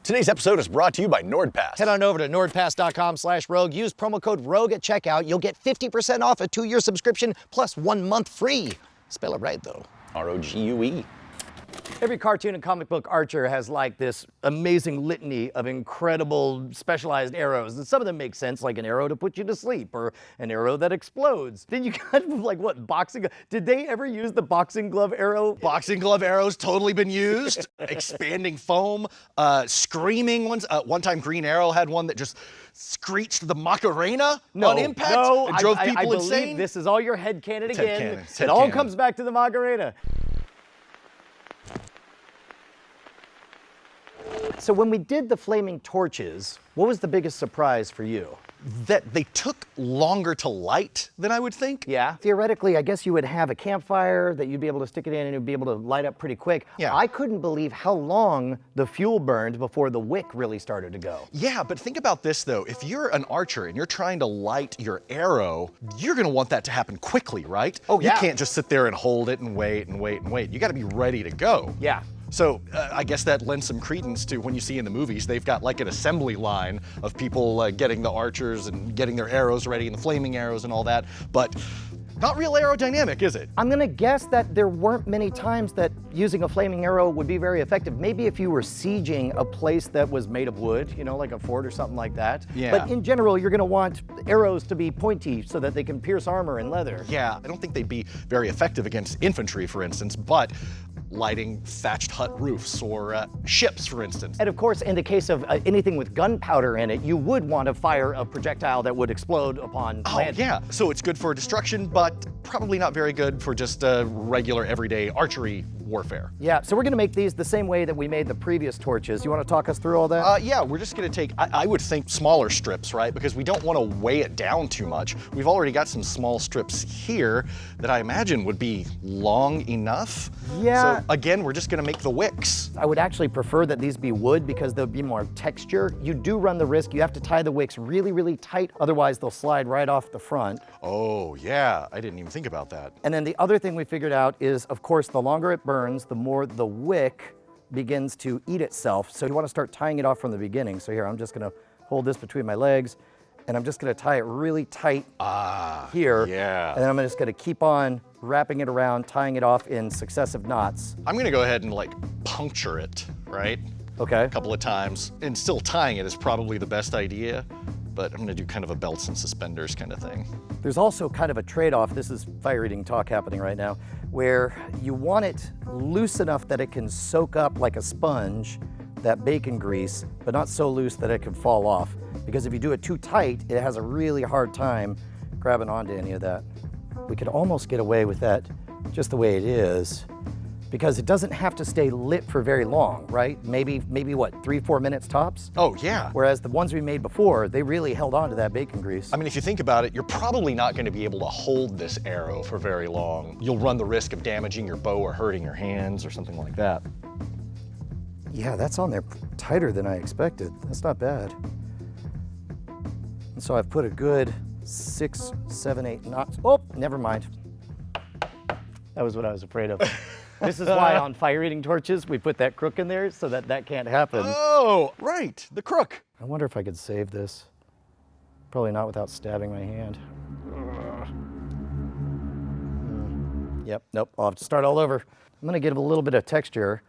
Today's episode is brought to you by NordPass. Head on over to nordpass.com/rogue. Use promo code ROGUE at checkout. You'll get 50% off a 2-year subscription plus 1 month free. Spell it right, though. ROGUE. Every cartoon and comic book archer has like this amazing litany of incredible specialized arrows. And some of them make sense, like an arrow to put you to sleep or an arrow that explodes. Then you kind of like, what, boxing? Did they ever use the boxing glove arrow? Boxing glove arrows totally been used. Expanding foam, screaming ones. One time Green Arrow had one that just screeched the Macarena on impact and drove people I insane. believe this is all your headcanon again. Headcanon. It all comes back to the Macarena. So when we did the flaming torches, what was the biggest surprise for you? That they took longer to light than I would think. Yeah. Theoretically, I guess you would have a campfire that you'd be able to stick it in and it would be able to light up pretty quick. Yeah. I couldn't believe how long the fuel burned before the wick really started to go. Yeah, but think about this though. If you're an archer and you're trying to light your arrow, you're gonna want that to happen quickly, right? Oh, yeah. You can't just sit there and hold it and wait and wait and wait. You gotta be ready to go. Yeah. So I guess that lends some credence to when you see in the movies, they've got like an assembly line of people getting the archers and getting their arrows ready and the flaming arrows and all that, but not real aerodynamic, is it? I'm gonna guess that there weren't many times that using a flaming arrow would be very effective. Maybe if you were sieging a place that was made of wood, you know, like a fort or something like that. Yeah. But in general, you're gonna want arrows to be pointy so that they can pierce armor and leather. Yeah, I don't think they'd be very effective against infantry, for instance, but lighting thatched hut roofs or ships, for instance. And of course, in the case of anything with gunpowder in it, you would want to fire a projectile that would explode upon landing. Yeah, so it's good for destruction, but probably not very good for just regular everyday archery warfare. Yeah, so we're gonna make these the same way that we made the previous torches. You wanna talk us through all that? Yeah, we're just gonna take, I would think smaller strips, right? Because we don't wanna weigh it down too much. We've already got some small strips here that I imagine would be long enough. Yeah. So again, we're just gonna make the wicks. I would actually prefer that these be wood because there'll be more texture. You do run the risk, you have to tie the wicks really, really tight, otherwise they'll slide right off the front. Oh yeah, I didn't even think about that. And then the other thing we figured out is, of course, the longer it burns, the more the wick begins to eat itself. So you want to start tying it off from the beginning. So here, I'm just going to hold this between my legs and I'm just going to tie it really tight here. Yeah. And then I'm just going to keep on wrapping it around, tying it off in successive knots. I'm gonna go ahead and like puncture it, right? Okay. A couple of times. And still tying it is probably the best idea, but I'm gonna do kind of a belts and suspenders kind of thing. There's also kind of a trade-off, this is fire eating talk happening right now, where you want it loose enough that it can soak up like a sponge, that bacon grease, but not so loose that it can fall off. Because if you do it too tight, it has a really hard time grabbing onto any of that. We could almost get away with that just the way it is, because it doesn't have to stay lit for very long, right? Maybe what, 3-4 minutes tops? Oh yeah. Whereas the ones we made before, they really held on to that bacon grease. I mean, if you think about it, you're probably not going to be able to hold this arrow for very long. You'll run the risk of damaging your bow or hurting your hands or something like that. Yeah, that's on there tighter than I expected. That's not bad. And so I've put a good 6, 7, 8 knots. Oh, never mind. That was what I was afraid of. This is why on fire eating torches, we put that crook in there so that that can't happen. Oh, right, the crook. I wonder if I could save this. Probably not without stabbing my hand. Yep, nope, I'll have to start all over. I'm gonna give it a little bit of texture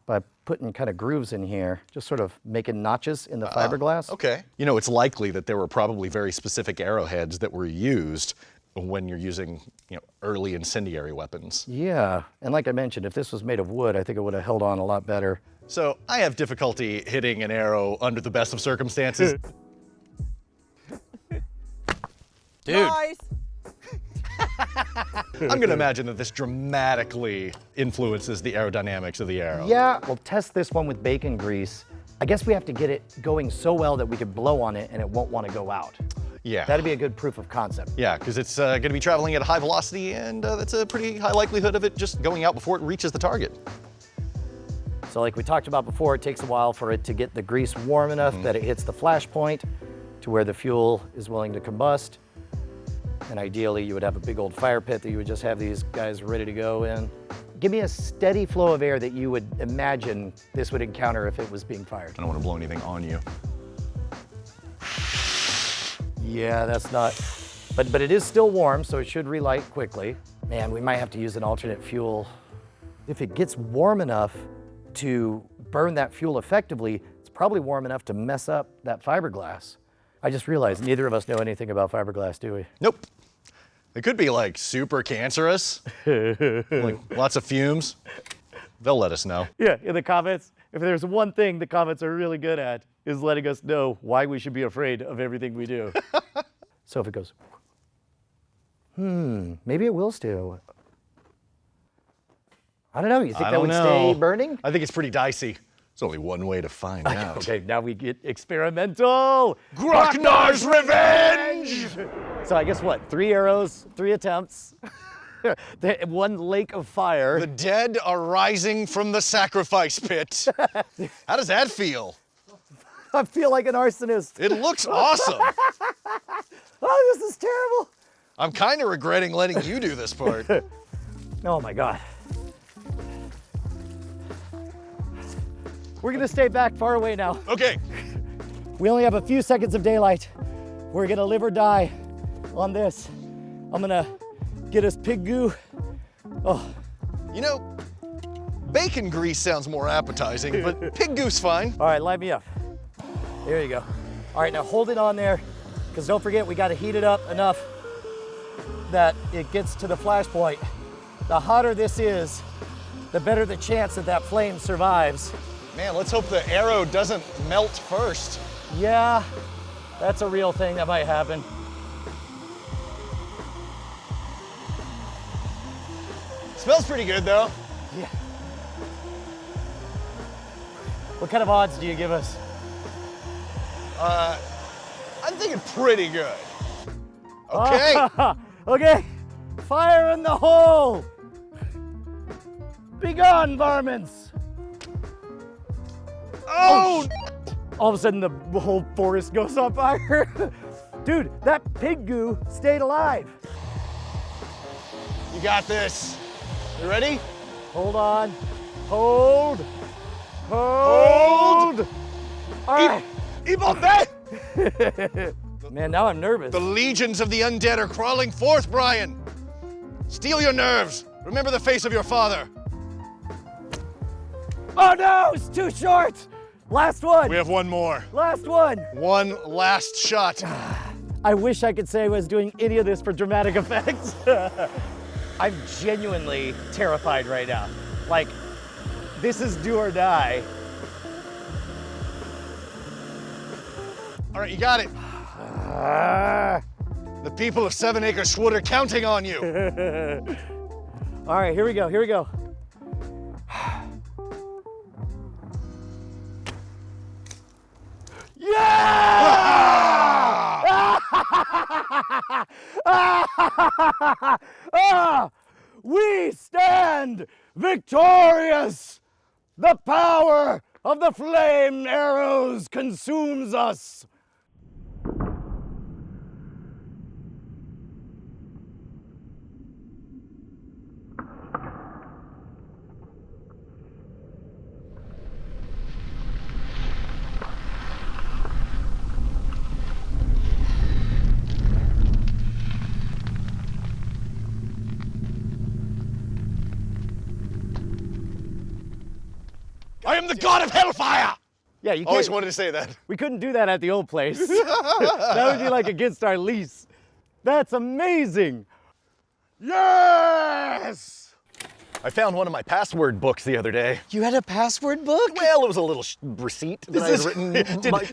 by putting kind of grooves in here, just sort of making notches in the fiberglass. Okay. You know, it's likely that there were probably very specific arrowheads that were used when you're using, you know, early incendiary weapons. Yeah, and like I mentioned, if this was made of wood, I think it would have held on a lot better. So I have difficulty hitting an arrow under the best of circumstances. Dude. Nice. I'm gonna imagine that this dramatically influences the aerodynamics of the arrow. Yeah, we'll test this one with bacon grease. I guess we have to get it going so well that we could blow on it and it won't want to go out. Yeah. That'd be a good proof of concept. Yeah, because it's gonna be traveling at a high velocity and that's a pretty high likelihood of it just going out before it reaches the target. So like we talked about before, it takes a while for it to get the grease warm enough that it hits the flash point to where the fuel is willing to combust. And ideally you would have a big old fire pit that you would just have these guys ready to go in. Give me a steady flow of air that you would imagine this would encounter if it was being fired. I don't want to blow anything on you. Yeah, that's not, but it is still warm, so it should relight quickly. Man, we might have to use an alternate fuel. If it gets warm enough to burn that fuel effectively, it's probably warm enough to mess up that fiberglass. I just realized neither of us know anything about fiberglass, do we? Nope. It could be like super cancerous, like lots of fumes. They'll let us know. Yeah, in the comments, if there's one thing the comments are really good at, is letting us know why we should be afraid of everything we do. So if it goes, maybe it will still. I don't know, you think that would stay burning? I think it's pretty dicey. There's only one way to find out. Okay, now we get experimental. Grocknar's revenge! So I guess what, 3 arrows, 3 attempts, 1 lake of fire. The dead are rising from the sacrifice pit. How does that feel? I feel like an arsonist. It looks awesome. Oh, this is terrible. I'm kind of regretting letting you do this part. Oh my God. We're gonna stay back far away now. Okay. We only have a few seconds of daylight. We're gonna live or die on this. I'm gonna get us pig goo. Oh. You know, bacon grease sounds more appetizing, but pig goo's fine. All right, light me up. There you go. All right, now hold it on there, because don't forget, we gotta heat it up enough that it gets to the flash point. The hotter this is, the better the chance that that flame survives. Man, let's hope the arrow doesn't melt first. Yeah, that's a real thing that might happen. Smells pretty good though. Yeah. What kind of odds do you give us? I'm thinking pretty good. Okay. Okay, fire in the hole. Be gone, varmints. Oh! All of a sudden, the whole forest goes on fire. Dude, that pig goo stayed alive. You got this. You ready? Hold on. Hold. Hold. All right. Man, now I'm nervous. The legions of the undead are crawling forth, Brian. Steel your nerves. Remember the face of your father. Oh no, it's too short. Last one. We have one more. Last one. One last shot. I wish I could say I was doing any of this for dramatic effect. I'm genuinely terrified right now. Like, this is do or die. All right, you got it. The people of 7 Acre Swood are counting on you. All right, here we go, here we go. We stand victorious! The power of the flame arrows consumes us! I am the god of hellfire! Yeah, you Always can't, wanted to say that. we couldn't do that at the old place. That would be like against our lease. That's amazing. Yes! I found one of my password books the other day. You had a password book? Well, it was a little receipt that I had written.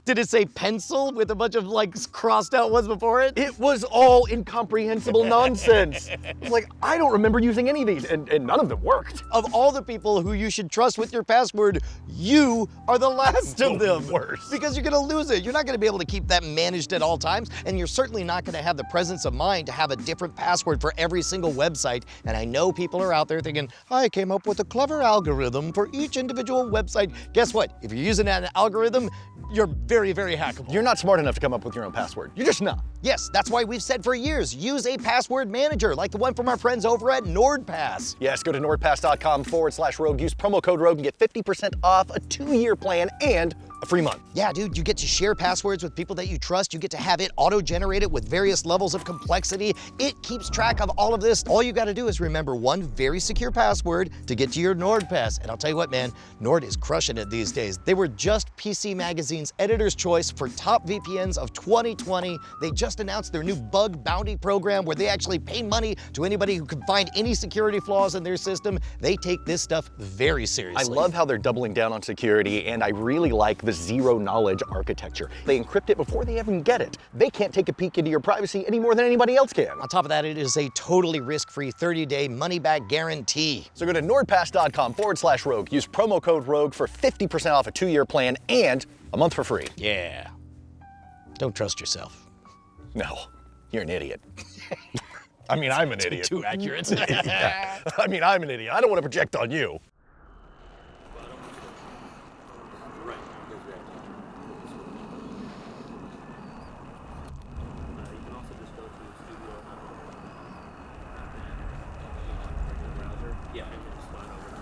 Did it say pencil with a bunch of like crossed out ones before it? It was all incomprehensible nonsense. It's like, I don't remember using any of these, and none of them worked. Of all the people who you should trust with your password, you are the last of them. Worst. Because you're gonna lose it. You're not gonna be able to keep that managed at all times, and you're certainly not gonna have the presence of mind to have a different password for every single website. And I know people are out there thinking, I came up with a clever algorithm for each individual website. Guess what? If you're using an algorithm, you're very, very hackable. You're not smart enough to come up with your own password. You're just not. Yes, that's why we've said for years, use a password manager like the one from our friends over at NordPass. Yes, go to nordpass.com/rogue. Use promo code ROGUE and get 50% off a 2-year plan and a free month. Yeah, dude, you get to share passwords with people that you trust. You get to have it auto-generated with various levels of complexity. It keeps track of all of this. All you gotta do is remember one very secure password to get to your NordPass. And I'll tell you what, man, Nord is crushing it these days. They were just PC Magazine's editor's choice for top VPNs of 2020. They just announced their new bug bounty program where they actually pay money to anybody who can find any security flaws in their system. They take this stuff very seriously. I love how they're doubling down on security, and I really like the zero-knowledge architecture. They encrypt it before they even get it. They can't take a peek into your privacy any more than anybody else can. On top of that, it is a totally risk-free 30-day money-back guarantee. So go to nordpass.com/rogue. Use promo code ROGUE for 50% off a 2-year plan and a month for free. Yeah. Don't trust yourself. No, you're an idiot. I mean, I'm an idiot. Too accurate. Yeah. I mean, I'm an idiot. I don't want to project on you. Yeah, and then just slide over to